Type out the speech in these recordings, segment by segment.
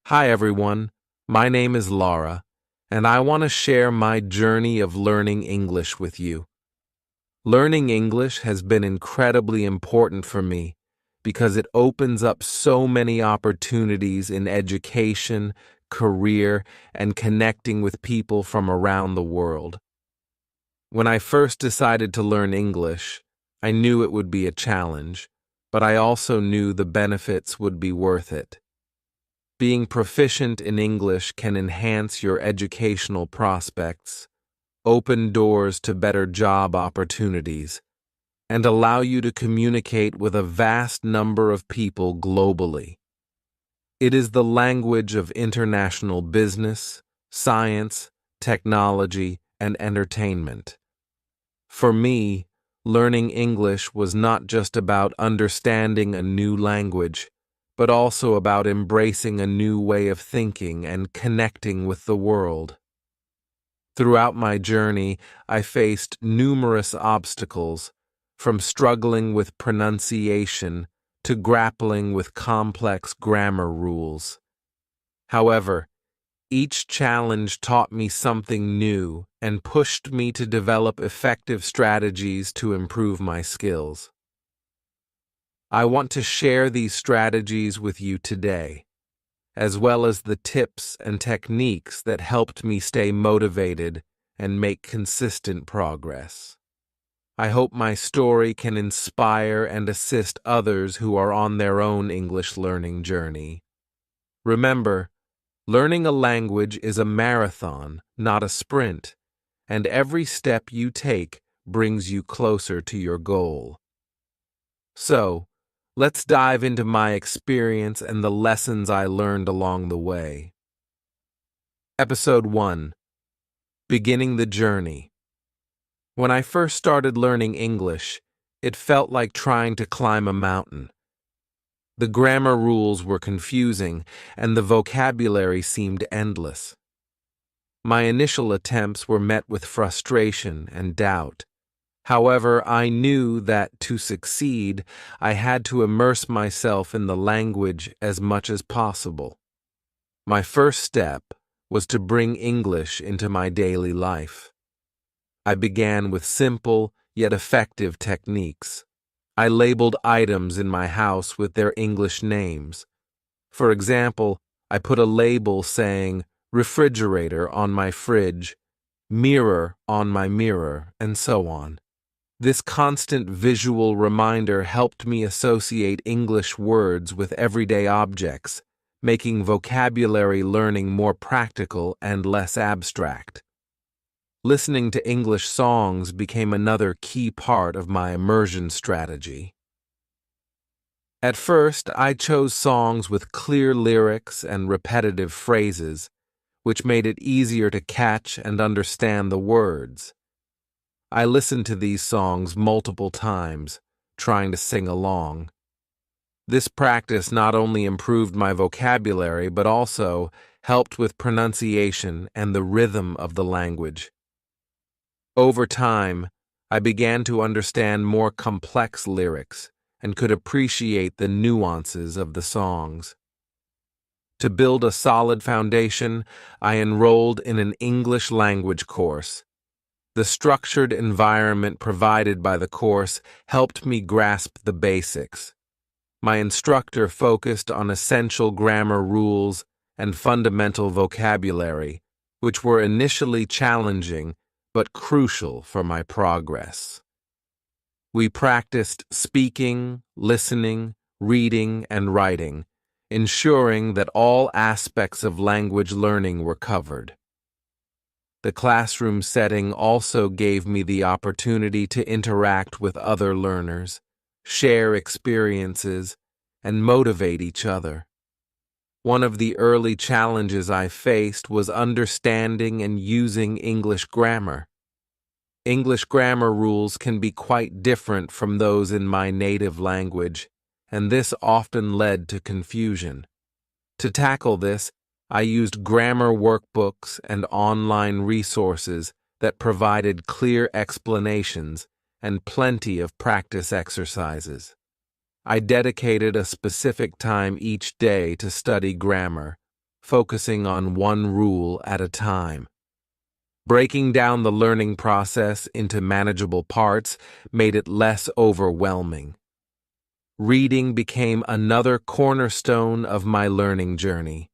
Hi everyone, my name is Laura, and I want to share my journey of learning English with you. Learning English has been incredibly important for me because it opens up so many opportunities in education, career, and connecting with people from around the world. When I first decided to learn English, I knew it would be a challenge, but I also knew the benefits would be worth it. Being proficient in English can enhance your educational prospects, open doors to better job opportunities, and allow you to communicate with a vast number of people globally. It is the language of international business, science, technology, and entertainment. For me, learning English was not just about understanding a new language, but also about embracing a new way of thinking and connecting with the world. Throughout my journey, I faced numerous obstacles, from struggling with pronunciation to grappling with complex grammar rules. However, each challenge taught me something new and pushed me to develop effective strategies to improve my skills. I want to share these strategies with you today, as well as the tips and techniques that helped me stay motivated and make consistent progress. I hope my story can inspire and assist others who are on their own English learning journey. Remember, learning a language is a marathon, not a sprint, and every step you take brings you closer to your goal. So, let's dive into my experience and the lessons I learned along the way. Episode 1: Beginning the Journey. When I first started learning English, it felt like trying to climb a mountain. The grammar rules were confusing, and the vocabulary seemed endless. My initial attempts were met with frustration and doubt. However, I knew that to succeed, I had to immerse myself in the language as much as possible. My first step was to bring English into my daily life. I began with simple yet effective techniques. I labeled items in my house with their English names. For example, I put a label saying refrigerator on my fridge, mirror on my mirror, and so on. This constant visual reminder helped me associate English words with everyday objects, making vocabulary learning more practical and less abstract. Listening to English songs became another key part of my immersion strategy. At first, I chose songs with clear lyrics and repetitive phrases, which made it easier to catch and understand the words. I listened to these songs multiple times, trying to sing along. This practice not only improved my vocabulary, but also helped with pronunciation and the rhythm of the language. Over time, I began to understand more complex lyrics and could appreciate the nuances of the songs. To build a solid foundation, I enrolled in an English language course. The structured environment provided by the course helped me grasp the basics. My instructor focused on essential grammar rules and fundamental vocabulary, which were initially challenging but crucial for my progress. We practiced speaking, listening, reading, and writing, ensuring that all aspects of language learning were covered. The classroom setting also gave me the opportunity to interact with other learners, share experiences, and motivate each other. One of the early challenges I faced was understanding and using English grammar. English grammar rules can be quite different from those in my native language, and this often led to confusion. To tackle this, I used grammar workbooks and online resources that provided clear explanations and plenty of practice exercises. I dedicated a specific time each day to study grammar, focusing on one rule at a time. Breaking down the learning process into manageable parts made it less overwhelming. Reading became another cornerstone of my learning journey.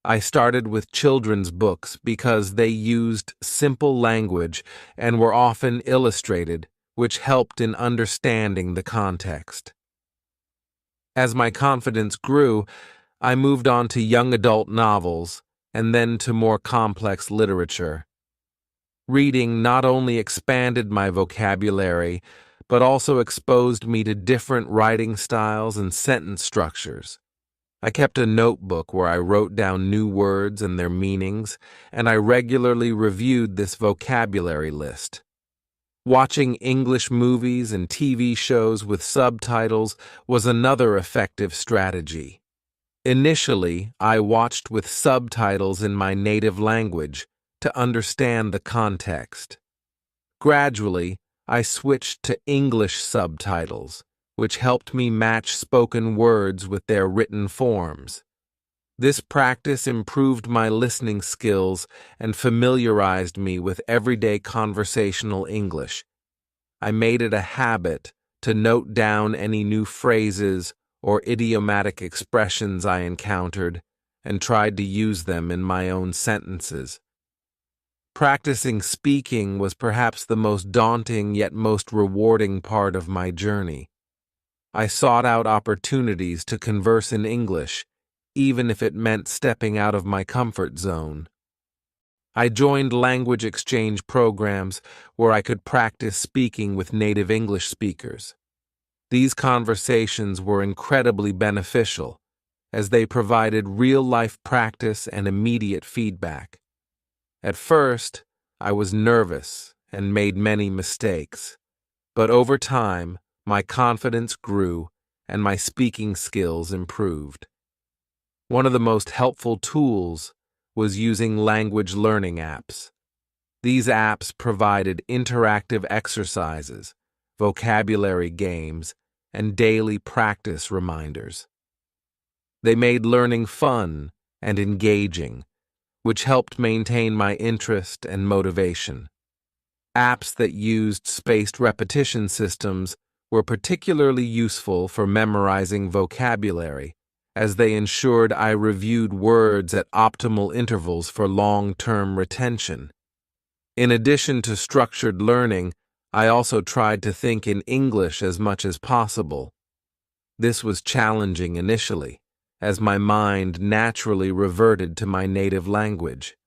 I started with children's books because they used simple language and were often illustrated, which helped in understanding the context. As my confidence grew, I moved on to young adult novels and then to more complex literature. Reading not only expanded my vocabulary, but also exposed me to different writing styles and sentence structures. I kept a notebook where I wrote down new words and their meanings, and I regularly reviewed this vocabulary list. Watching English movies and TV shows with subtitles was another effective strategy. Initially, I watched with subtitles in my native language to understand the context. Gradually, I switched to English subtitles, which helped me match spoken words with their written forms. This practice improved my listening skills and familiarized me with everyday conversational English. I made it a habit to note down any new phrases or idiomatic expressions I encountered and tried to use them in my own sentences. Practicing speaking was perhaps the most daunting yet most rewarding part of my journey. I sought out opportunities to converse in English, even if it meant stepping out of my comfort zone. I joined language exchange programs where I could practice speaking with native English speakers. These conversations were incredibly beneficial, as they provided real-life practice and immediate feedback. At first, I was nervous and made many mistakes, but over time, my confidence grew and my speaking skills improved. One of the most helpful tools was using language learning apps. These apps provided interactive exercises, vocabulary games, and daily practice reminders. They made learning fun and engaging, which helped maintain my interest and motivation. Apps that used spaced repetition systems were particularly useful for memorizing vocabulary, as they ensured I reviewed words at optimal intervals for long-term retention. In addition to structured learning, I also tried to think in English as much as possible. This was challenging initially, as my mind naturally reverted to my native language.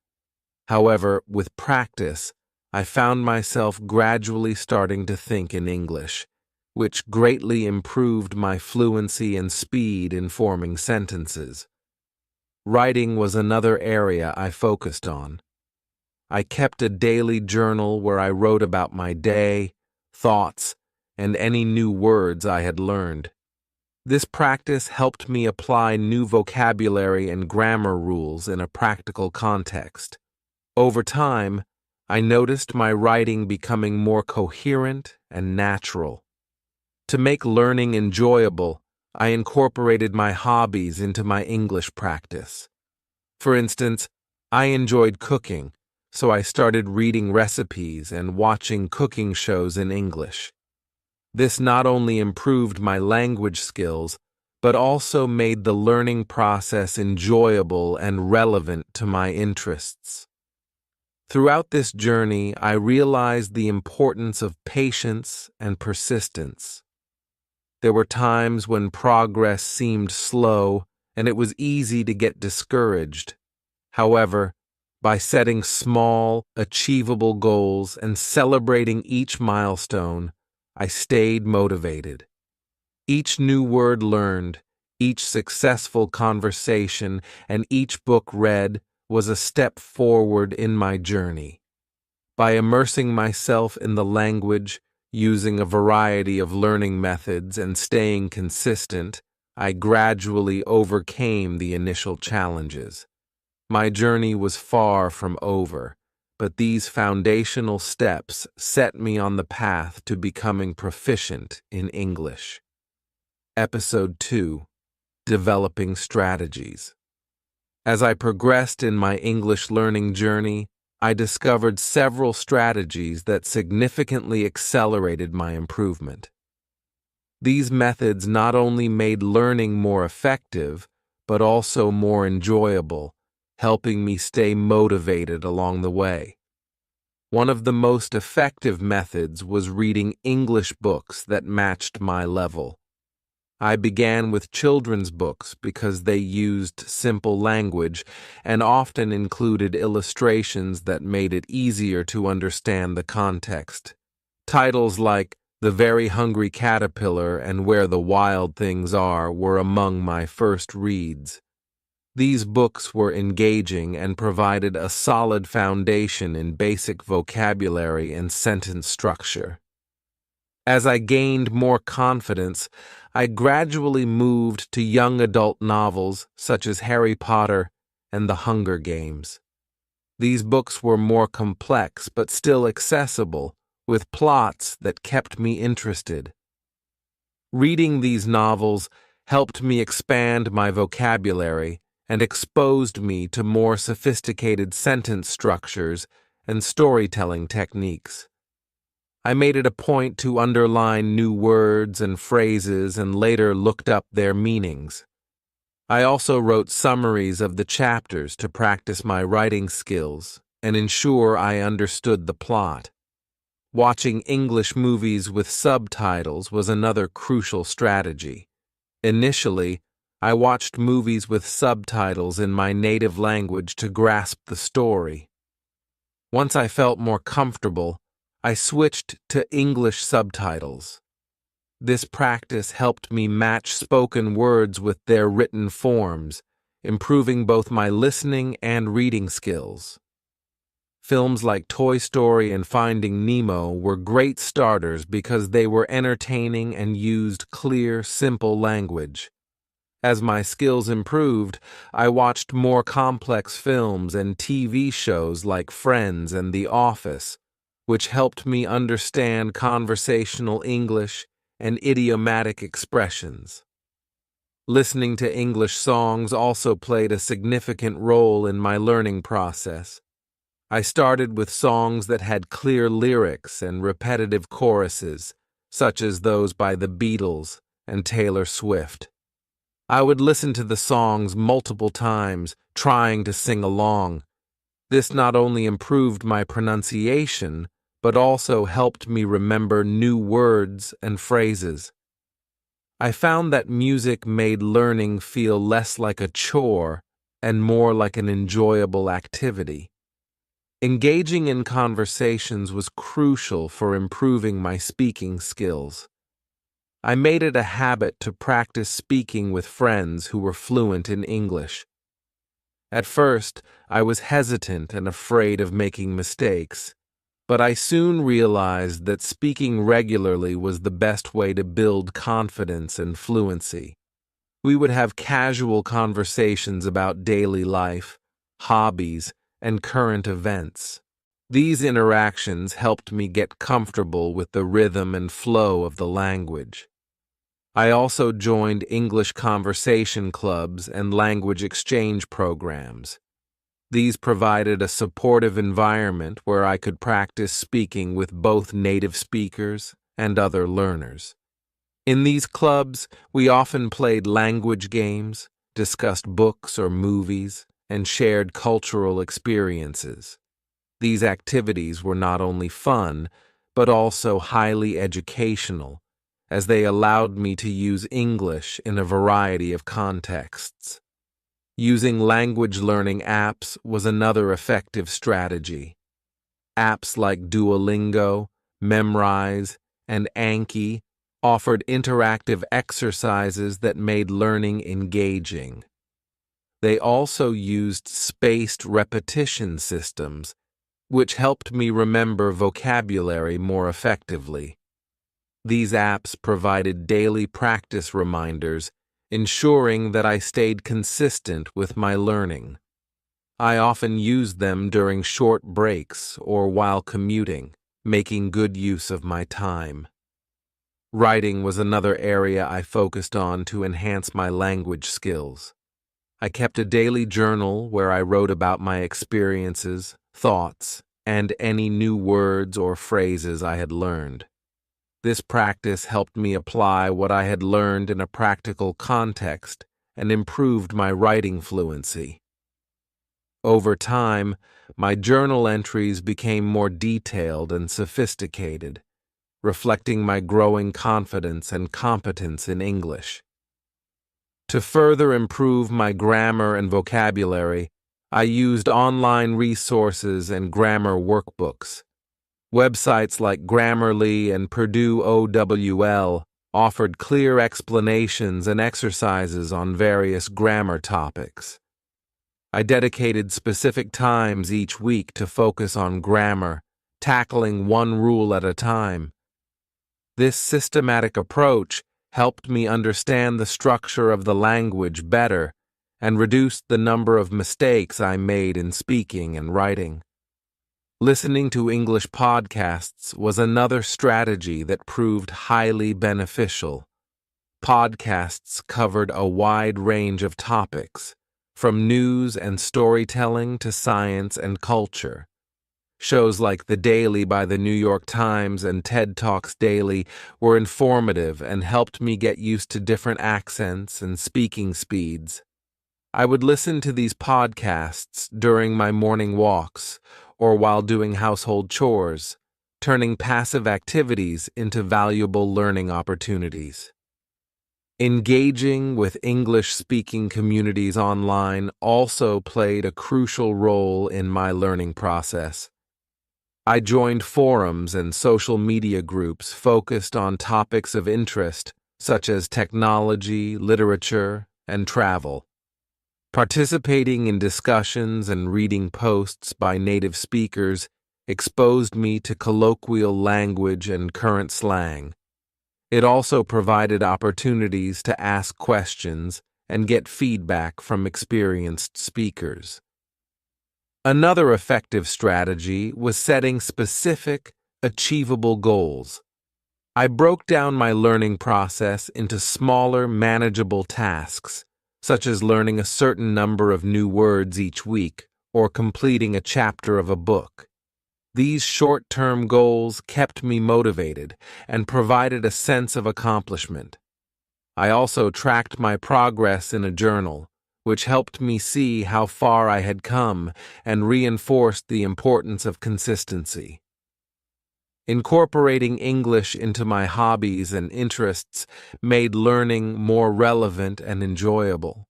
However, with practice, I found myself gradually starting to think in English, which greatly improved my fluency and speed in forming sentences. Writing was another area I focused on. I kept a daily journal where I wrote about my day, thoughts, and any new words I had learned. This practice helped me apply new vocabulary and grammar rules in a practical context. Over time, I noticed my writing becoming more coherent and natural. To make learning enjoyable, I incorporated my hobbies into my English practice. For instance, I enjoyed cooking, so I started reading recipes and watching cooking shows in English. This not only improved my language skills, but also made the learning process enjoyable and relevant to my interests. Throughout this journey, I realized the importance of patience and persistence. There were times when progress seemed slow, and it was easy to get discouraged. However, by setting small, achievable goals and celebrating each milestone, I stayed motivated. Each new word learned, each successful conversation, and each book read was a step forward in my journey. By immersing myself in the language, using a variety of learning methods, and staying consistent, I gradually overcame the initial challenges. My journey was far from over, but these foundational steps set me on the path to becoming proficient in English. Episode 2: Developing Strategies. As I progressed in my English learning journey, I discovered several strategies that significantly accelerated my improvement. These methods not only made learning more effective, but also more enjoyable, helping me stay motivated along the way. One of the most effective methods was reading English books that matched my level. I began with children's books because they used simple language and often included illustrations that made it easier to understand the context. Titles like The Very Hungry Caterpillar and Where the Wild Things Are were among my first reads. These books were engaging and provided a solid foundation in basic vocabulary and sentence structure. As I gained more confidence, I gradually moved to young adult novels such as Harry Potter and The Hunger Games. These books were more complex but still accessible, with plots that kept me interested. Reading these novels helped me expand my vocabulary and exposed me to more sophisticated sentence structures and storytelling techniques. I made it a point to underline new words and phrases and later looked up their meanings. I also wrote summaries of the chapters to practice my writing skills and ensure I understood the plot. Watching English movies with subtitles was another crucial strategy. Initially, I watched movies with subtitles in my native language to grasp the story. Once I felt more comfortable, I switched to English subtitles. This practice helped me match spoken words with their written forms, improving both my listening and reading skills. Films like Toy Story and Finding Nemo were great starters because they were entertaining and used clear, simple language. As my skills improved, I watched more complex films and TV shows like Friends and The Office, which helped me understand conversational English and idiomatic expressions. Listening to English songs also played a significant role in my learning process. I started with songs that had clear lyrics and repetitive choruses, such as those by the Beatles and Taylor Swift. I would listen to the songs multiple times, trying to sing along. This not only improved my pronunciation, but also helped me remember new words and phrases. I found that music made learning feel less like a chore and more like an enjoyable activity. Engaging in conversations was crucial for improving my speaking skills. I made it a habit to practice speaking with friends who were fluent in English. At first, I was hesitant and afraid of making mistakes, but I soon realized that speaking regularly was the best way to build confidence and fluency. We would have casual conversations about daily life, hobbies, and current events. These interactions helped me get comfortable with the rhythm and flow of the language. I also joined English conversation clubs and language exchange programs. These provided a supportive environment where I could practice speaking with both native speakers and other learners. In these clubs, we often played language games, discussed books or movies, and shared cultural experiences. These activities were not only fun, but also highly educational, as they allowed me to use English in a variety of contexts. Using language learning apps was another effective strategy. Apps like Duolingo, Memrise, and Anki offered interactive exercises that made learning engaging. They also used spaced repetition systems, which helped me remember vocabulary more effectively. These apps provided daily practice reminders, ensuring that I stayed consistent with my learning. I often used them during short breaks or while commuting, making good use of my time. Writing was another area I focused on to enhance my language skills. I kept a daily journal where I wrote about my experiences, thoughts, and any new words or phrases I had learned. This practice helped me apply what I had learned in a practical context and improved my writing fluency. Over time, my journal entries became more detailed and sophisticated, reflecting my growing confidence and competence in English. To further improve my grammar and vocabulary, I used online resources and grammar workbooks. Websites like Grammarly and Purdue OWL offered clear explanations and exercises on various grammar topics. I dedicated specific times each week to focus on grammar, tackling one rule at a time. This systematic approach helped me understand the structure of the language better and reduced the number of mistakes I made in speaking and writing. Listening to English podcasts was another strategy that proved highly beneficial. Podcasts covered a wide range of topics, from news and storytelling to science and culture. Shows like The Daily by the New York Times and TED Talks Daily were informative and helped me get used to different accents and speaking speeds. I would listen to these podcasts during my morning walks or while doing household chores, turning passive activities into valuable learning opportunities. Engaging with English-speaking communities online also played a crucial role in my learning process. I joined forums and social media groups focused on topics of interest, such as technology, literature, and travel. Participating in discussions and reading posts by native speakers exposed me to colloquial language and current slang. It also provided opportunities to ask questions and get feedback from experienced speakers. Another effective strategy was setting specific, achievable goals. I broke down my learning process into smaller, manageable tasks, such as learning a certain number of new words each week or completing a chapter of a book. These short-term goals kept me motivated and provided a sense of accomplishment. I also tracked my progress in a journal, which helped me see how far I had come and reinforced the importance of consistency. Incorporating English into my hobbies and interests made learning more relevant and enjoyable.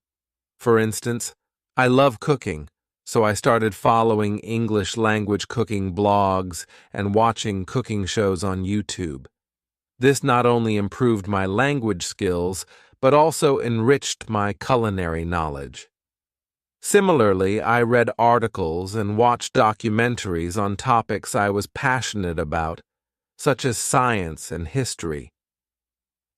For instance, I love cooking, so I started following English language cooking blogs and watching cooking shows on YouTube. This not only improved my language skills, but also enriched my culinary knowledge. Similarly, I read articles and watched documentaries on topics I was passionate about, such as science and history.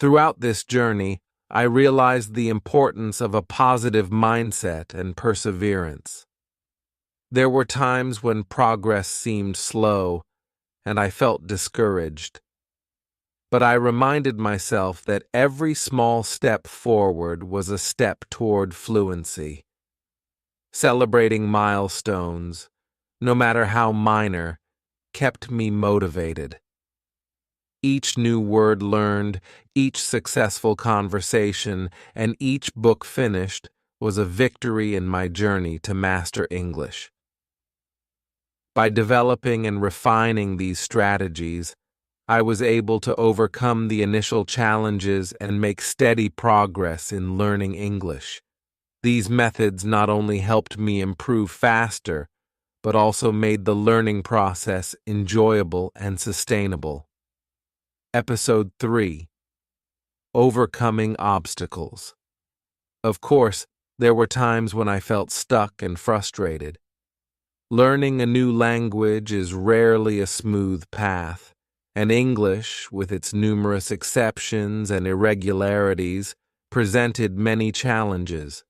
Throughout this journey, I realized the importance of a positive mindset and perseverance. There were times when progress seemed slow, and I felt discouraged. But I reminded myself that every small step forward was a step toward fluency. Celebrating milestones, no matter how minor, kept me motivated. Each new word learned, each successful conversation, and each book finished was a victory in my journey to master English. By developing and refining these strategies, I was able to overcome the initial challenges and make steady progress in learning English. These methods not only helped me improve faster, but also made the learning process enjoyable and sustainable. Episode 3: Overcoming Obstacles. Of course, there were times when I felt stuck and frustrated. Learning a new language is rarely a smooth path, and English, with its numerous exceptions and irregularities, presented many challenges.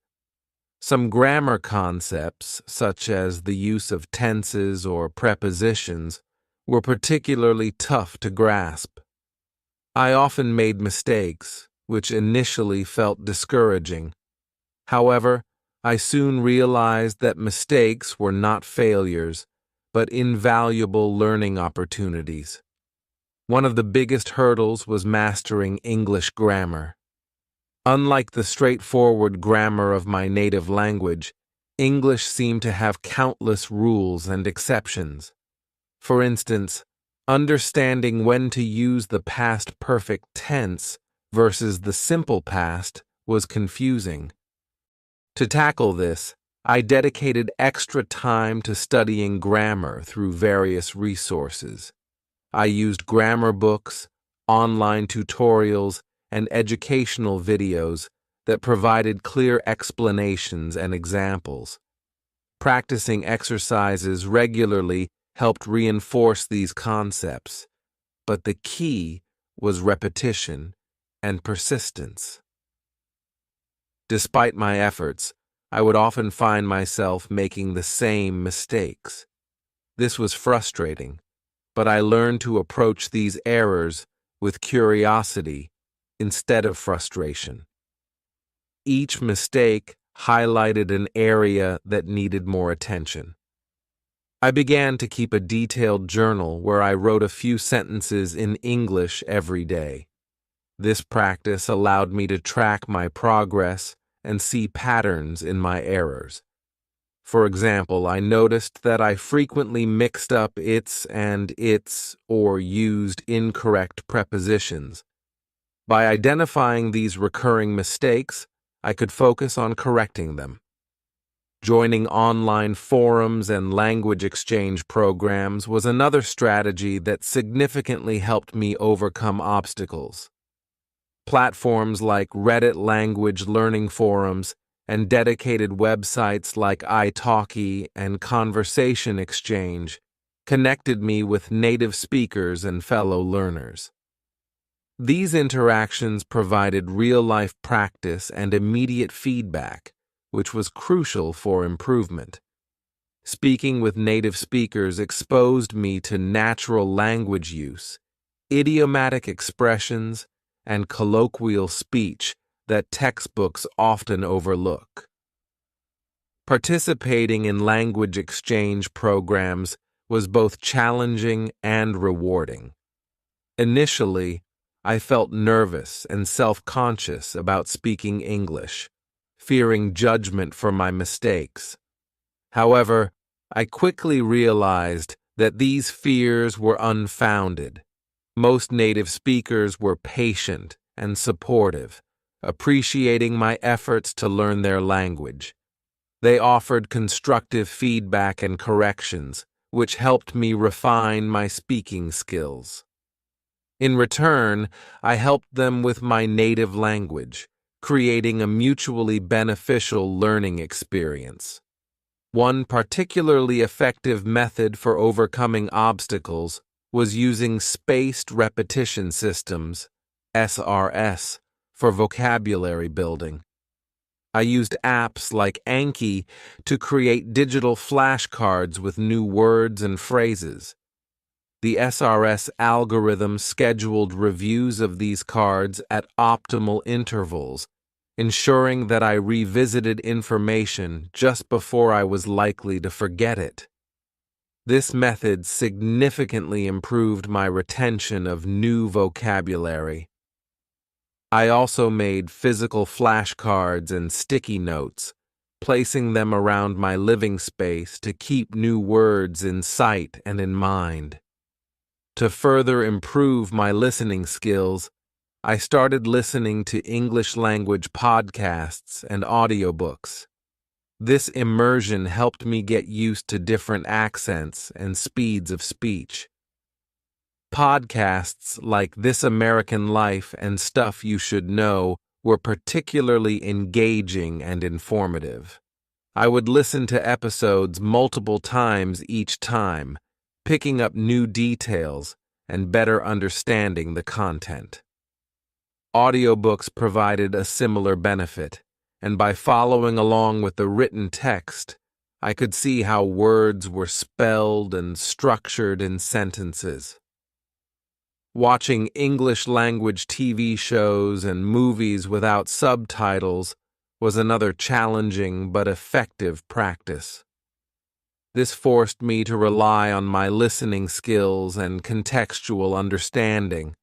Some grammar concepts, such as the use of tenses or prepositions, were particularly tough to grasp. I often made mistakes, which initially felt discouraging. However, I soon realized that mistakes were not failures, but invaluable learning opportunities. One of the biggest hurdles was mastering English grammar. Unlike the straightforward grammar of my native language, English seemed to have countless rules and exceptions. For instance, understanding when to use the past perfect tense versus the simple past was confusing. To tackle this, I dedicated extra time to studying grammar through various resources. I used grammar books, online tutorials, and educational videos that provided clear explanations and examples. Practicing exercises regularly helped reinforce these concepts, but the key was repetition and persistence. Despite my efforts, I would often find myself making the same mistakes. This was frustrating, but I learned to approach these errors with curiosity instead of frustration. Each mistake highlighted an area that needed more attention. I began to keep a detailed journal where I wrote a few sentences in English every day. This practice allowed me to track my progress and see patterns in my errors. For example, I noticed that I frequently mixed up its and its or used incorrect prepositions. By identifying these recurring mistakes, I could focus on correcting them. Joining online forums and language exchange programs was another strategy that significantly helped me overcome obstacles. Platforms like Reddit language learning forums and dedicated websites like italki and Conversation Exchange connected me with native speakers and fellow learners. These interactions provided real-life practice and immediate feedback, which was crucial for improvement. Speaking with native speakers exposed me to natural language use, idiomatic expressions, and colloquial speech that textbooks often overlook. Participating in language exchange programs was both challenging and rewarding. Initially, I felt nervous and self-conscious about speaking English, fearing judgment for my mistakes. However, I quickly realized that these fears were unfounded. Most native speakers were patient and supportive, appreciating my efforts to learn their language. They offered constructive feedback and corrections, which helped me refine my speaking skills. In return, I helped them with my native language, creating a mutually beneficial learning experience. One particularly effective method for overcoming obstacles was using spaced repetition systems, SRS, for vocabulary building. I used apps like Anki to create digital flashcards with new words and phrases. The SRS algorithm scheduled reviews of these cards at optimal intervals, ensuring that I revisited information just before I was likely to forget it. This method significantly improved my retention of new vocabulary. I also made physical flashcards and sticky notes, placing them around my living space to keep new words in sight and in mind. To further improve my listening skills, I started listening to English language podcasts and audiobooks. This immersion helped me get used to different accents and speeds of speech. Podcasts like This American Life and Stuff You Should Know were particularly engaging and informative. I would listen to episodes multiple times each time, picking up new details and better understanding the content. Audiobooks provided a similar benefit, and by following along with the written text, I could see how words were spelled and structured in sentences. Watching English language TV shows and movies without subtitles was another challenging but effective practice. This forced me to rely on my listening skills and contextual understanding.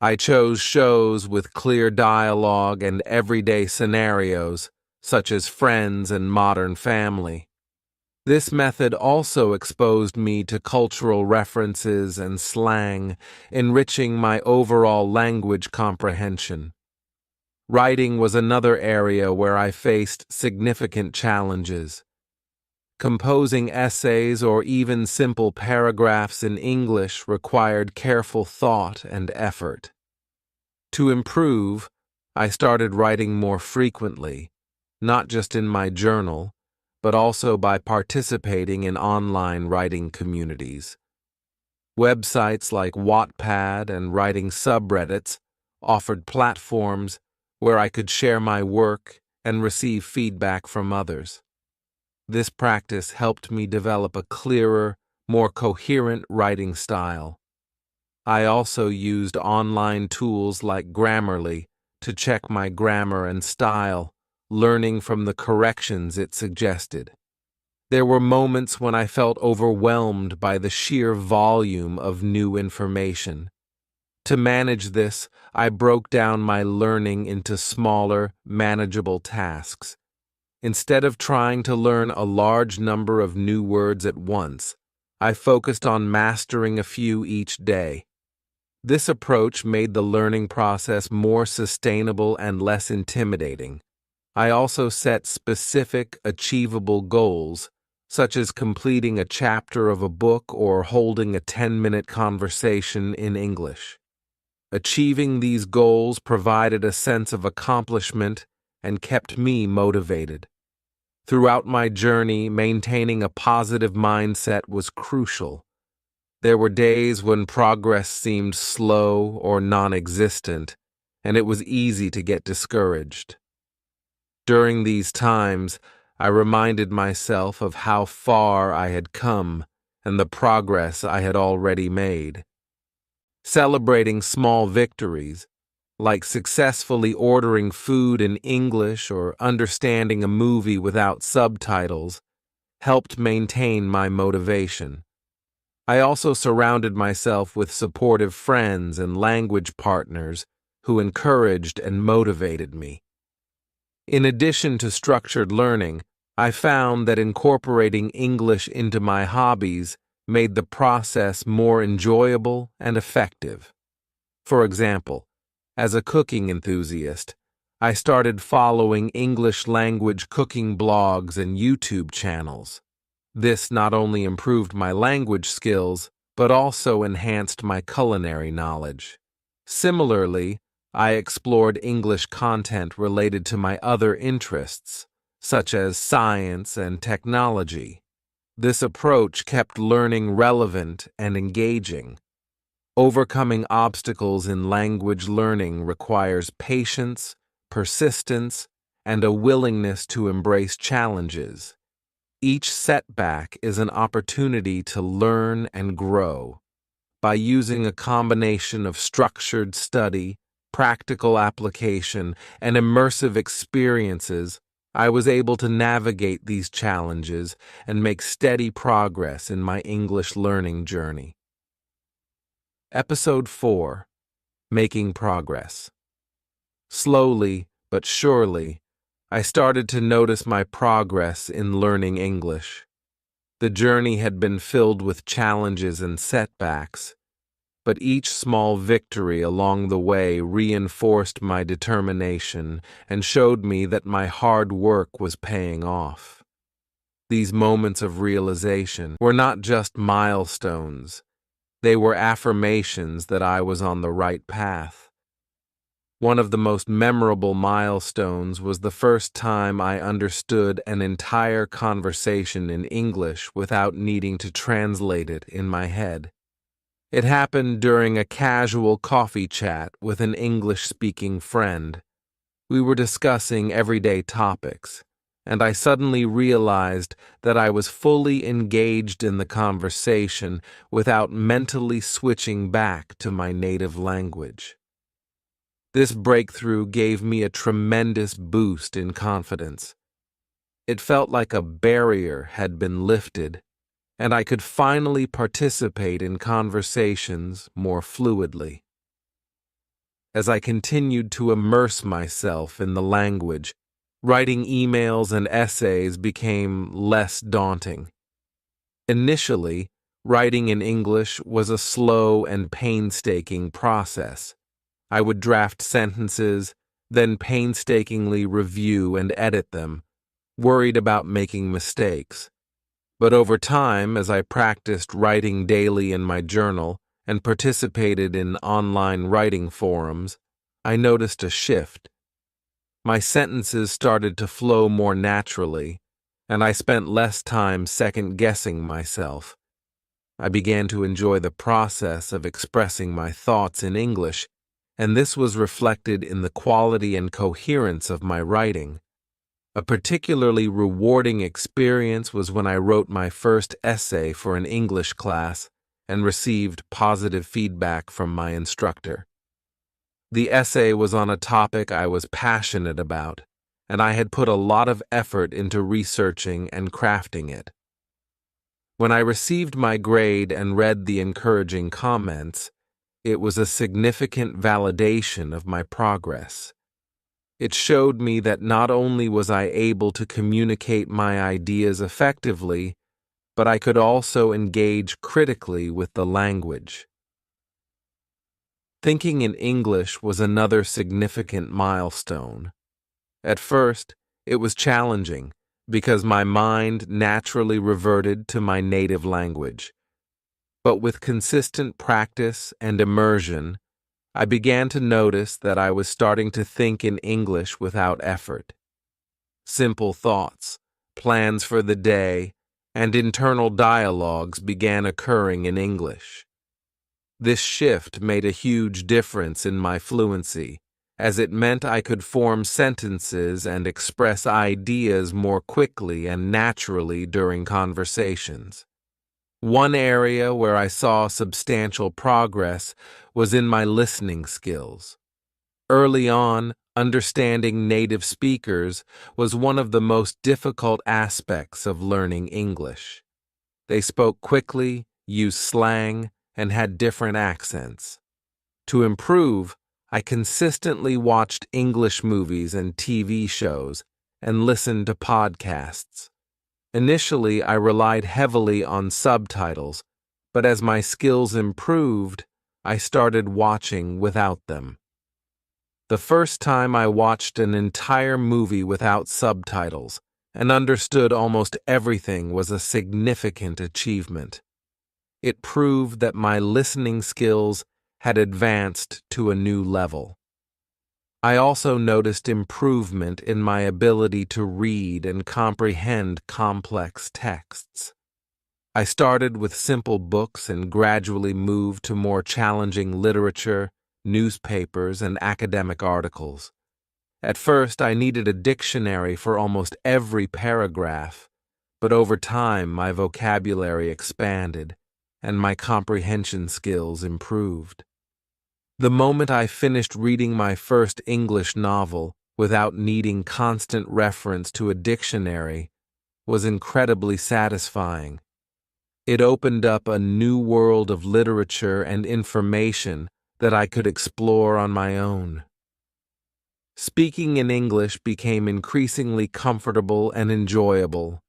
I chose shows with clear dialogue and everyday scenarios, such as Friends and Modern Family. This method also exposed me to cultural references and slang, enriching my overall language comprehension. Writing was another area where I faced significant challenges. Composing essays or even simple paragraphs in English required careful thought and effort. To improve, I started writing more frequently, not just in my journal, but also by participating in online writing communities. Websites like Wattpad and writing subreddits offered platforms where I could share my work and receive feedback from others. This practice helped me develop a clearer, more coherent writing style. I also used online tools like Grammarly to check my grammar and style, learning from the corrections it suggested. There were moments when I felt overwhelmed by the sheer volume of new information. To manage this, I broke down my learning into smaller, manageable tasks. Instead of trying to learn a large number of new words at once, I focused on mastering a few each day. This approach made the learning process more sustainable and less intimidating. I also set specific, achievable goals, such as completing a chapter of a book or holding a 10-minute conversation in English. Achieving these goals provided a sense of accomplishment and kept me motivated. Throughout my journey, maintaining a positive mindset was crucial. There were days when progress seemed slow or non-existent, and it was easy to get discouraged. During these times, I reminded myself of how far I had come and the progress I had already made. Celebrating small victories, like successfully ordering food in English or understanding a movie without subtitles, helped maintain my motivation. I also surrounded myself with supportive friends and language partners who encouraged and motivated me. In addition to structured learning, I found that incorporating English into my hobbies made the process more enjoyable and effective. For example, as a cooking enthusiast, I started following English language cooking blogs and YouTube channels. This not only improved my language skills, but also enhanced my culinary knowledge. Similarly, I explored English content related to my other interests, such as science and technology. This approach kept learning relevant and engaging. Overcoming obstacles in language learning requires patience, persistence, and a willingness to embrace challenges. Each setback is an opportunity to learn and grow. By using a combination of structured study, practical application, and immersive experiences, I was able to navigate these challenges and make steady progress in my English learning journey. Episode 4: Making Progress. Slowly but surely, I started to notice my progress in learning English. The journey had been filled with challenges and setbacks, but each small victory along the way reinforced my determination and showed me that my hard work was paying off. These moments of realization were not just milestones, they were affirmations that I was on the right path. One of the most memorable milestones was the first time I understood an entire conversation in English without needing to translate it in my head. It happened during a casual coffee chat with an English-speaking friend. We were discussing everyday topics, and I suddenly realized that I was fully engaged in the conversation without mentally switching back to my native language. This breakthrough gave me a tremendous boost in confidence. It felt like a barrier had been lifted, and I could finally participate in conversations more fluidly. As I continued to immerse myself in the language, writing emails and essays became less daunting. Initially, writing in English was a slow and painstaking process. I would draft sentences, then painstakingly review and edit them, worried about making mistakes. But over time, as I practiced writing daily in my journal and participated in online writing forums, I noticed a shift. My sentences started to flow more naturally, and I spent less time second-guessing myself. I began to enjoy the process of expressing my thoughts in English, and this was reflected in the quality and coherence of my writing. A particularly rewarding experience was when I wrote my first essay for an English class and received positive feedback from my instructor. The essay was on a topic I was passionate about, and I had put a lot of effort into researching and crafting it. When I received my grade and read the encouraging comments, it was a significant validation of my progress. It showed me that not only was I able to communicate my ideas effectively, but I could also engage critically with the language. Thinking in English was another significant milestone. At first, it was challenging because my mind naturally reverted to my native language. But with consistent practice and immersion, I began to notice that I was starting to think in English without effort. Simple thoughts, plans for the day, and internal dialogues began occurring in English. This shift made a huge difference in my fluency, as it meant I could form sentences and express ideas more quickly and naturally during conversations. One area where I saw substantial progress was in my listening skills. Early on, understanding native speakers was one of the most difficult aspects of learning English. They spoke quickly, used slang, and had different accents. To improve, I consistently watched English movies and TV shows and listened to podcasts. Initially, I relied heavily on subtitles, but as my skills improved, I started watching without them. The first time I watched an entire movie without subtitles and understood almost everything was a significant achievement. It proved that my listening skills had advanced to a new level. I also noticed improvement in my ability to read and comprehend complex texts. I started with simple books and gradually moved to more challenging literature, newspapers, and academic articles. At first, I needed a dictionary for almost every paragraph, but over time my vocabulary expanded and my comprehension skills improved. The moment I finished reading my first English novel without needing constant reference to a dictionary was incredibly satisfying. It opened up a new world of literature and information that I could explore on my own. Speaking in English became increasingly comfortable and enjoyable.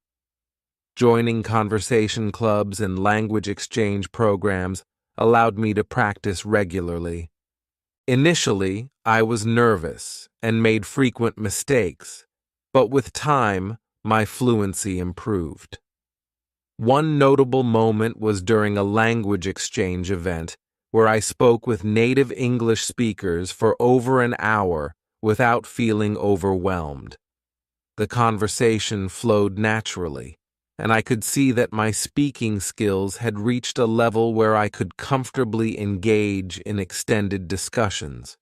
Joining conversation clubs and language exchange programs allowed me to practice regularly. Initially, I was nervous and made frequent mistakes, but with time, my fluency improved. One notable moment was during a language exchange event where I spoke with native English speakers for over an hour without feeling overwhelmed. The conversation flowed naturally, and I could see that my speaking skills had reached a level where I could comfortably engage in extended discussions.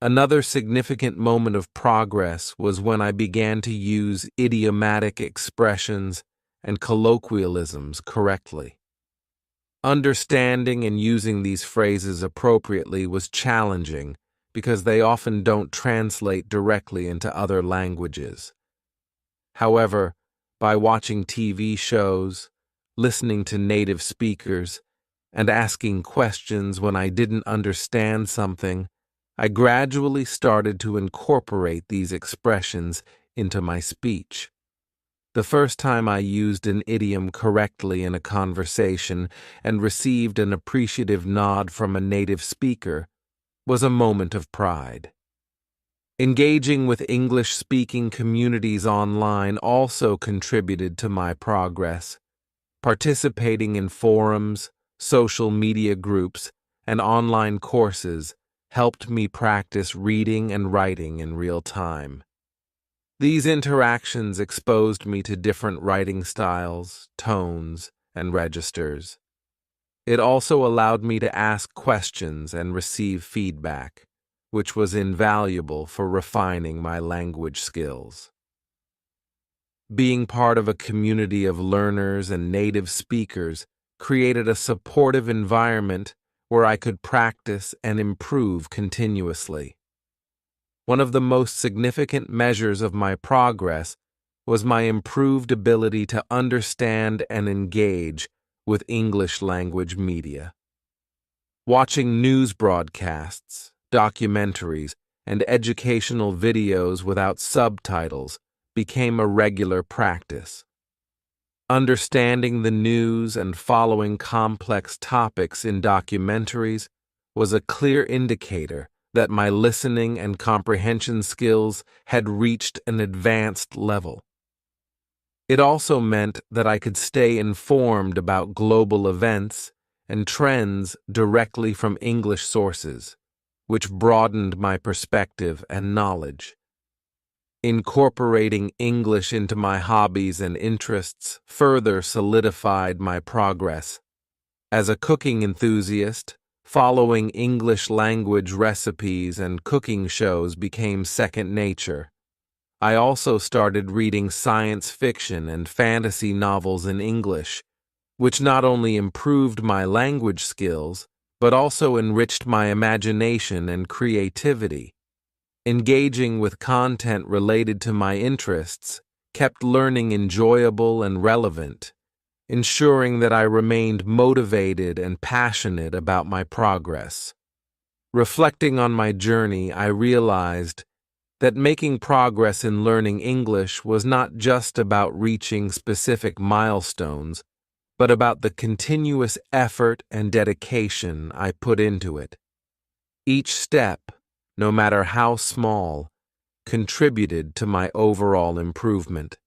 Another significant moment of progress was when I began to use idiomatic expressions and colloquialisms correctly. Understanding and using these phrases appropriately was challenging because they often don't translate directly into other languages. However, by watching TV shows, listening to native speakers, and asking questions when I didn't understand something, I gradually started to incorporate these expressions into my speech. The first time I used an idiom correctly in a conversation and received an appreciative nod from a native speaker was a moment of pride. Engaging with English-speaking communities online also contributed to my progress. Participating in forums, social media groups, and online courses helped me practice reading and writing in real time. These interactions exposed me to different writing styles, tones, and registers. It also allowed me to ask questions and receive feedback, which was invaluable for refining my language skills. Being part of a community of learners and native speakers created a supportive environment where I could practice and improve continuously. One of the most significant measures of my progress was my improved ability to understand and engage with English language media. Watching news broadcasts, documentaries, and educational videos without subtitles became a regular practice. Understanding the news and following complex topics in documentaries was a clear indicator that my listening and comprehension skills had reached an advanced level. It also meant that I could stay informed about global events and trends directly from English sources, which broadened my perspective and knowledge. Incorporating English into my hobbies and interests further solidified my progress. As a cooking enthusiast, following English language recipes and cooking shows became second nature. I also started reading science fiction and fantasy novels in English, which not only improved my language skills, but also enriched my imagination and creativity. Engaging with content related to my interests kept learning enjoyable and relevant, ensuring that I remained motivated and passionate about my progress. Reflecting on my journey, I realized that making progress in learning English was not just about reaching specific milestones, but about the continuous effort and dedication I put into it. Each step, no matter how small, contributed to my overall improvement.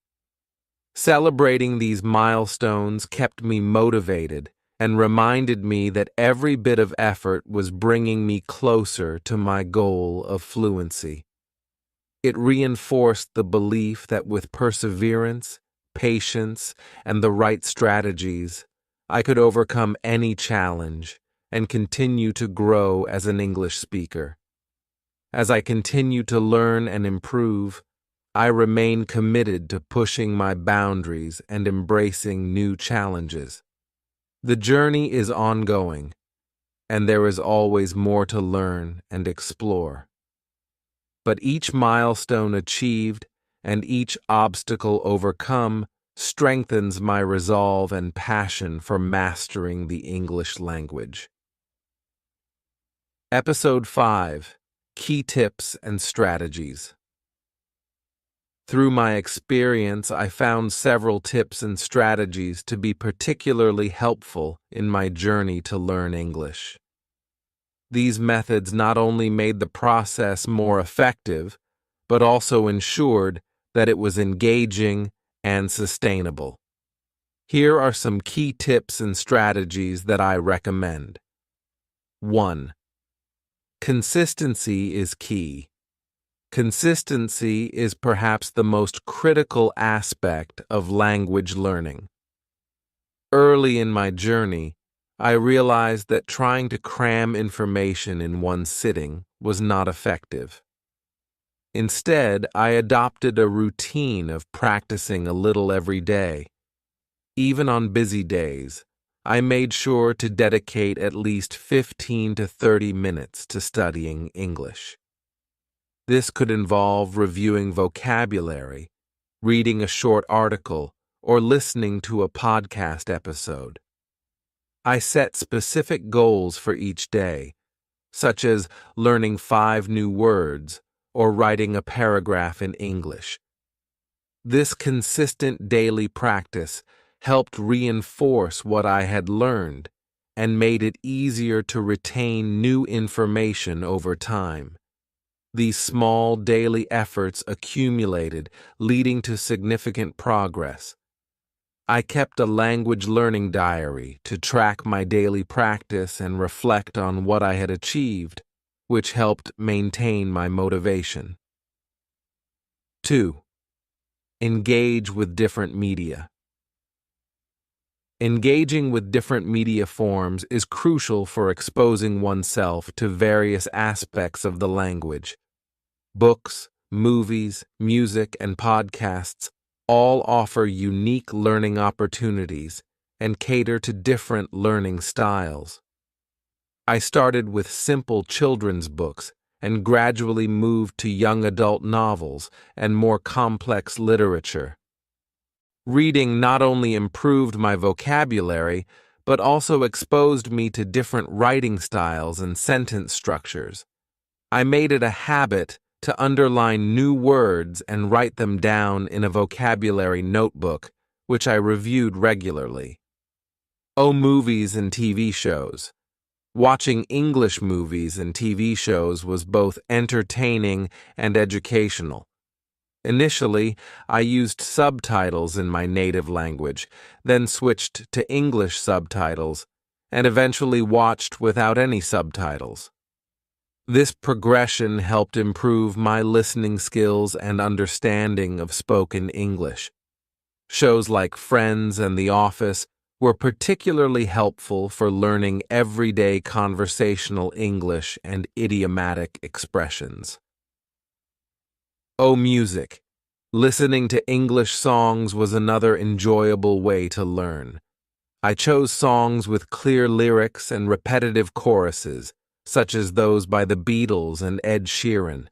Celebrating these milestones kept me motivated and reminded me that every bit of effort was bringing me closer to my goal of fluency. It reinforced the belief that with perseverance, patience, and the right strategies, I could overcome any challenge and continue to grow as an English speaker. As I continue to learn and improve, I remain committed to pushing my boundaries and embracing new challenges. The journey is ongoing, and there is always more to learn and explore. But each milestone achieved and each obstacle overcome strengthens my resolve and passion for mastering the English language. Episode 5: Key Tips and Strategies. Through my experience, I found several tips and strategies to be particularly helpful in my journey to learn English. These methods not only made the process more effective, but also ensured that it was engaging and sustainable. Here are some key tips and strategies that I recommend. 1. Consistency is key. Consistency is perhaps the most critical aspect of language learning. Early in my journey, I realized that trying to cram information in one sitting was not effective. Instead, I adopted a routine of practicing a little every day. Even on busy days, I made sure to dedicate at least 15 to 30 minutes to studying English. This could involve reviewing vocabulary, reading a short article, or listening to a podcast episode. I set specific goals for each day, such as learning 5 new words or writing a paragraph in English. This consistent daily practice helped reinforce what I had learned and made it easier to retain new information over time. These small daily efforts accumulated, leading to significant progress. I kept a language learning diary to track my daily practice and reflect on what I had achieved, which helped maintain my motivation. 2. Engage with different media. Engaging with different media forms is crucial for exposing oneself to various aspects of the language. Books, movies, music, and podcasts all offer unique learning opportunities and cater to different learning styles. I started with simple children's books and gradually moved to young adult novels and more complex literature. Reading not only improved my vocabulary, but also exposed me to different writing styles and sentence structures. I made it a habit to underline new words and write them down in a vocabulary notebook, which I reviewed regularly. Movies and TV shows. Watching English movies and TV shows was both entertaining and educational. Initially, I used subtitles in my native language, then switched to English subtitles, and eventually watched without any subtitles. This progression helped improve my listening skills and understanding of spoken English. Shows like Friends and The Office were particularly helpful for learning everyday conversational English and idiomatic expressions. Music. Listening to English songs was another enjoyable way to learn. I chose songs with clear lyrics and repetitive choruses, such as those by the Beatles and Ed Sheeran.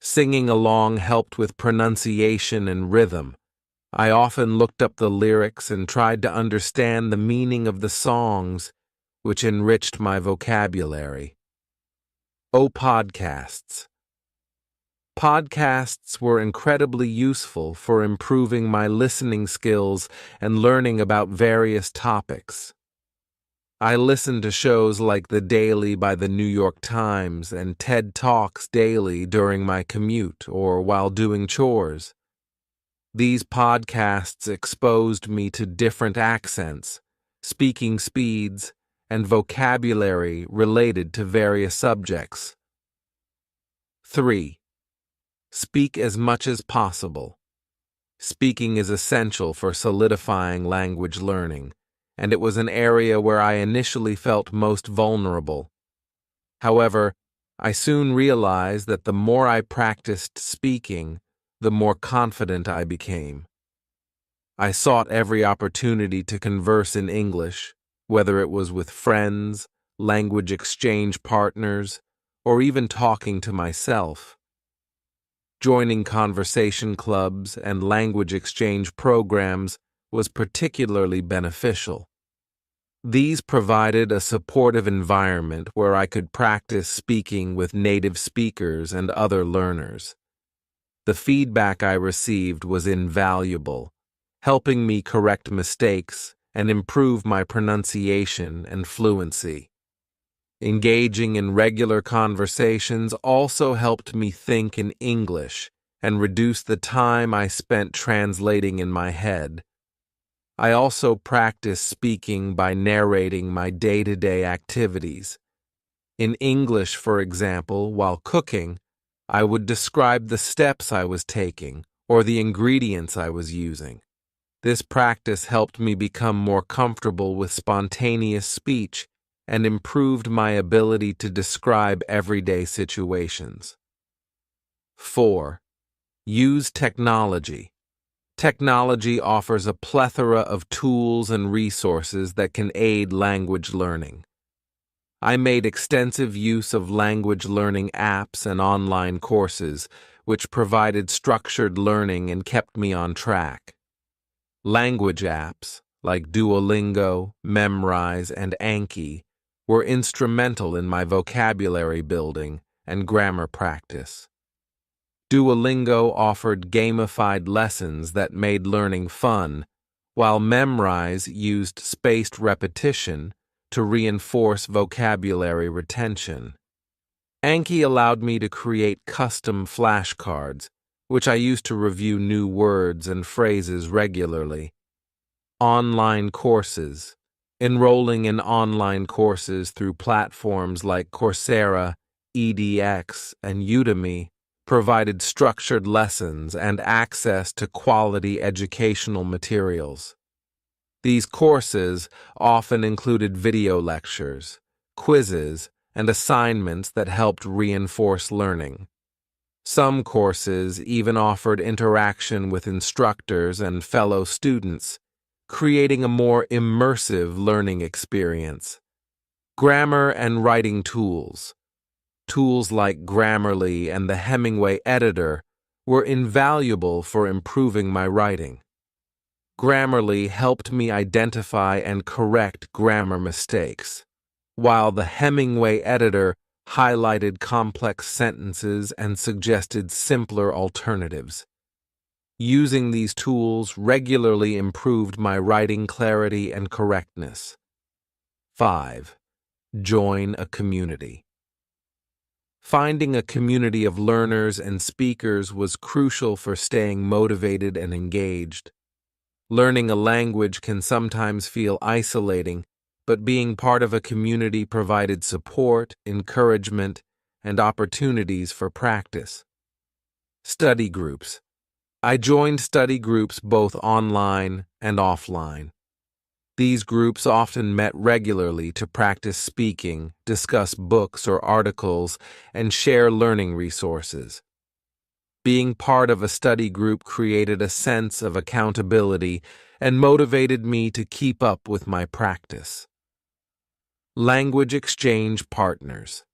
Singing along helped with pronunciation and rhythm. I often looked up the lyrics and tried to understand the meaning of the songs, which enriched my vocabulary. Podcasts. Podcasts were incredibly useful for improving my listening skills and learning about various topics. I listened to shows like The Daily by the New York Times and TED Talks daily during my commute or while doing chores. These podcasts exposed me to different accents, speaking speeds, and vocabulary related to various subjects. 3. Speak as much as possible. Speaking is essential for solidifying language learning, and it was an area where I initially felt most vulnerable. However, I soon realized that the more I practiced speaking, the more confident I became. I sought every opportunity to converse in English, whether it was with friends, language exchange partners, or even talking to myself. Joining conversation clubs and language exchange programs was particularly beneficial. These provided a supportive environment where I could practice speaking with native speakers and other learners. The feedback I received was invaluable, helping me correct mistakes and improve my pronunciation and fluency. Engaging in regular conversations also helped me think in English and reduce the time I spent translating in my head. I also practiced speaking by narrating my day-to-day activities. In English, for example, while cooking, I would describe the steps I was taking or the ingredients I was using. This practice helped me become more comfortable with spontaneous speech and improved my ability to describe everyday situations. 4. Use technology. Technology offers a plethora of tools and resources that can aid language learning. I made extensive use of language learning apps and online courses, which provided structured learning and kept me on track. Language apps, like Duolingo, Memrise, and Anki, were instrumental in my vocabulary building and grammar practice. Duolingo offered gamified lessons that made learning fun, while Memrise used spaced repetition to reinforce vocabulary retention. Anki allowed me to create custom flashcards, which I used to review new words and phrases regularly. Online courses. Enrolling in online courses through platforms like Coursera, edX, and Udemy provided structured lessons and access to quality educational materials. These courses often included video lectures, quizzes, and assignments that helped reinforce learning. Some courses even offered interaction with instructors and fellow students, creating a more immersive learning experience. Grammar and writing tools. Tools like Grammarly and the Hemingway editor were invaluable for improving my writing. Grammarly helped me identify and correct grammar mistakes, while the Hemingway editor highlighted complex sentences and suggested simpler alternatives. Using these tools regularly improved my writing clarity and correctness. 5. Join a community. Finding a community of learners and speakers was crucial for staying motivated and engaged. Learning a language can sometimes feel isolating, but being part of a community provided support, encouragement, and opportunities for practice. Study groups. I joined study groups both online and offline. These groups often met regularly to practice speaking, discuss books or articles, and share learning resources. Being part of a study group created a sense of accountability and motivated me to keep up with my practice. Language exchange partners.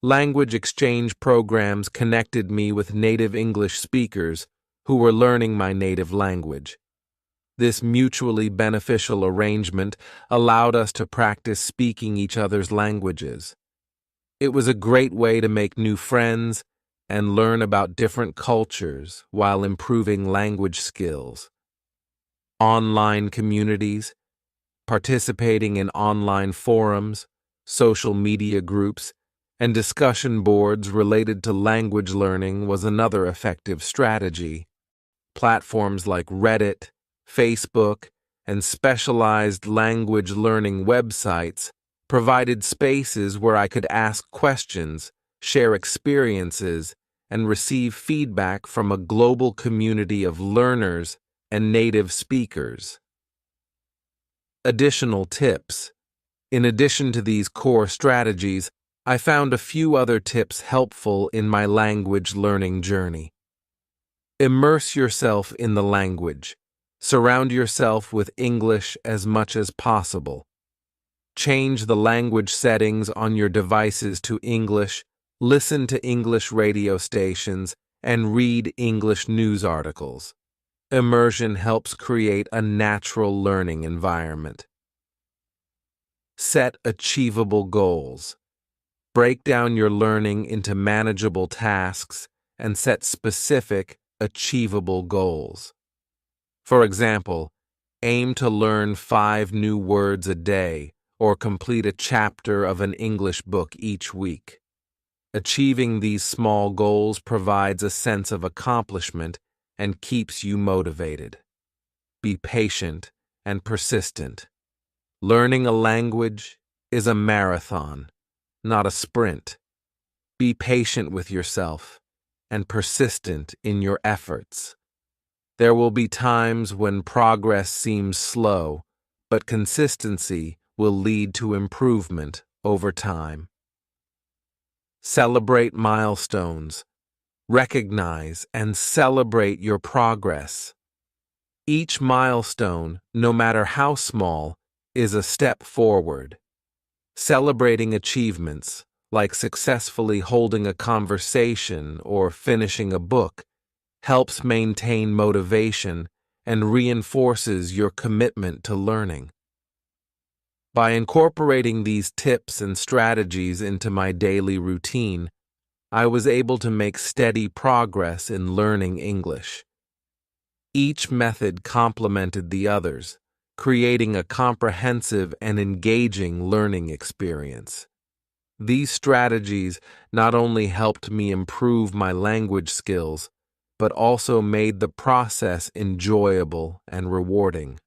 Language exchange programs connected me with native English speakers who were learning my native language. This mutually beneficial arrangement allowed us to practice speaking each other's languages. It was a great way to make new friends and learn about different cultures while improving language skills. Online communities. Participating in online forums, social media groups, and discussion boards related to language learning was another effective strategy. Platforms like Reddit, Facebook, and specialized language learning websites provided spaces where I could ask questions, share experiences, and receive feedback from a global community of learners and native speakers. Additional tips. In addition to these core strategies, I found a few other tips helpful in my language learning journey. Immerse yourself in the language. Surround yourself with English as much as possible. Change the language settings on your devices to English, listen to English radio stations, and read English news articles. Immersion helps create a natural learning environment. Set achievable goals. Break down your learning into manageable tasks and set specific, achievable goals. For example, aim to learn 5 new words a day or complete a chapter of an English book each week. Achieving these small goals provides a sense of accomplishment and keeps you motivated. Be patient and persistent. Learning a language is a marathon, not a sprint. Be patient with yourself and persistent in your efforts. There will be times when progress seems slow, but consistency will lead to improvement over time. Celebrate milestones. Recognize and celebrate your progress. Each milestone, no matter how small, is a step forward. Celebrating achievements, like successfully holding a conversation or finishing a book, helps maintain motivation and reinforces your commitment to learning. By incorporating these tips and strategies into my daily routine, I was able to make steady progress in learning English. Each method complemented the others, creating a comprehensive and engaging learning experience. These strategies not only helped me improve my language skills, but also made the process enjoyable and rewarding.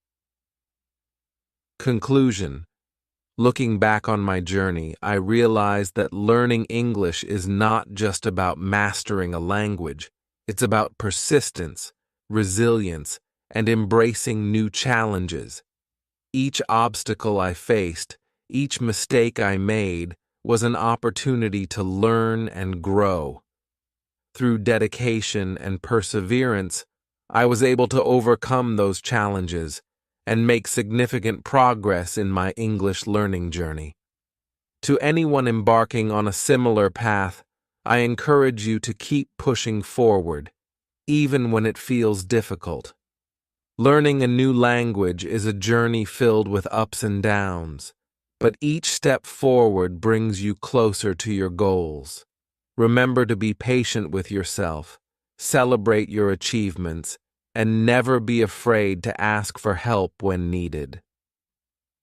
Conclusion. Looking back on my journey, I realized that learning English is not just about mastering a language. It's about persistence, resilience, and embracing new challenges. Each obstacle I faced, each mistake I made, was an opportunity to learn and grow. Through dedication and perseverance, I was able to overcome those challenges and make significant progress in my English learning journey. To anyone embarking on a similar path, I encourage you to keep pushing forward, even when it feels difficult. Learning a new language is a journey filled with ups and downs, but each step forward brings you closer to your goals. Remember to be patient with yourself, celebrate your achievements, and never be afraid to ask for help when needed.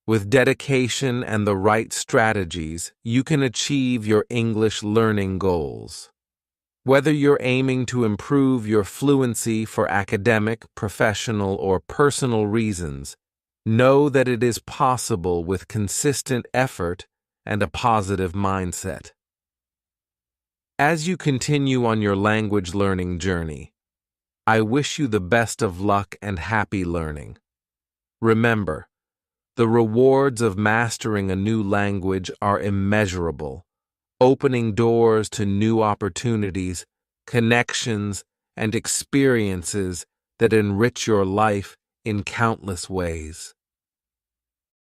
With dedication and the right strategies, you can achieve your English learning goals. Whether you're aiming to improve your fluency for academic, professional, or personal reasons, know that it is possible with consistent effort and a positive mindset. As you continue on your language learning journey, I wish you the best of luck and happy learning. Remember, the rewards of mastering a new language are immeasurable, opening doors to new opportunities, connections, and experiences that enrich your life in countless ways.